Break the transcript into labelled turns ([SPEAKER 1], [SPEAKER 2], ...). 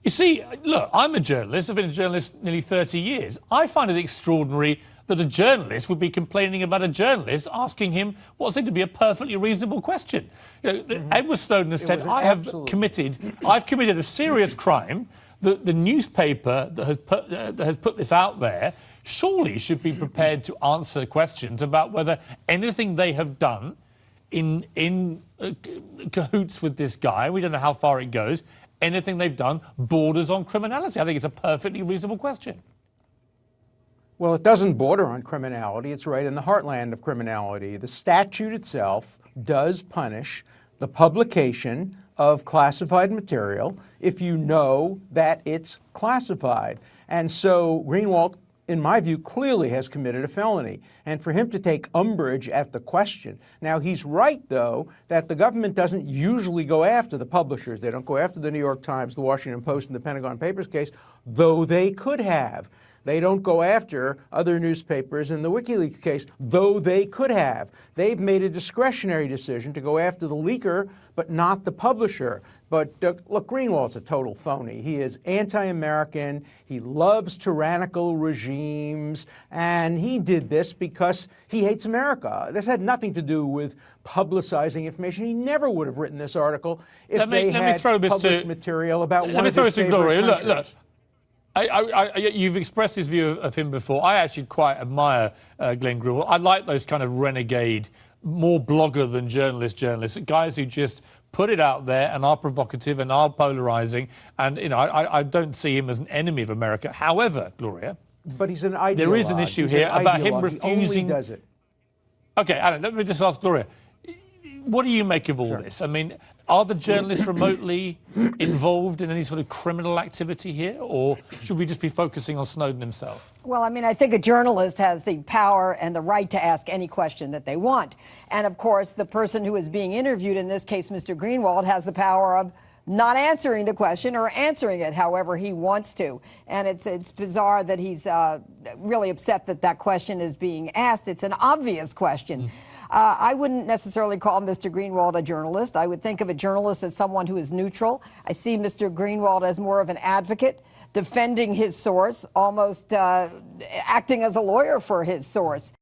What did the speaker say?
[SPEAKER 1] You see, look, I'm a journalist. I've been a journalist nearly 30 years. I find it extraordinary that a journalist would be complaining about a journalist asking him what seemed to be a perfectly reasonable question. Edward Snowden has said, I've committed a serious crime. The newspaper that has put this out there surely should be prepared to answer questions about whether anything they have done in cahoots with this guy, we don't know how far it goes, anything they've done borders on criminality. I think it's a perfectly reasonable question.
[SPEAKER 2] Well, it doesn't border on criminality. It's right in the heartland of criminality. The statute itself does punish the publication of classified material if you know that it's classified. And so Greenwald, in my view, clearly has committed a felony. And for him to take umbrage at the question. Now, he's right, though, that the government doesn't usually go after the publishers. They don't go after the New York Times, the Washington Post, and the Pentagon Papers case, though they could have. They don't go after other newspapers in the WikiLeaks case, though they could have. They've made a discretionary decision to go after the leaker, but not the publisher. But look, Greenwald's a total phony. He is anti-American. He loves tyrannical regimes. And he did this because he hates America. This had nothing to do with publicizing information. He never would have written this article if they had published material about one of his favorite countries.
[SPEAKER 1] You've expressed this view of him before. I actually quite admire Glenn Greenwald. I like those kind of renegade, more blogger than journalist guys who just put it out there and are provocative and are polarizing. And, you know, I don't see him as an enemy of America. However, Gloria,
[SPEAKER 2] but he's an ideologue.
[SPEAKER 1] There is an issue here about him refusing.
[SPEAKER 2] He only does it.
[SPEAKER 1] Okay, Alan, let me just ask Gloria, what do you make of all this? I mean, are the journalists remotely involved in any sort of criminal activity here, or should we just be focusing on Snowden himself?
[SPEAKER 3] Well, I mean, I think a journalist has the power and the right to ask any question that they want. And of course, the person who is being interviewed, in this case, Mr. Greenwald, has the power of not answering the question or answering it however he wants to. And it's bizarre that he's really upset that that question is being asked. It's an obvious question. I wouldn't necessarily call Mr. Greenwald a journalist. I would think of a journalist as someone who is neutral. I see Mr. Greenwald as more of an advocate, defending his source, almost acting as a lawyer for his source.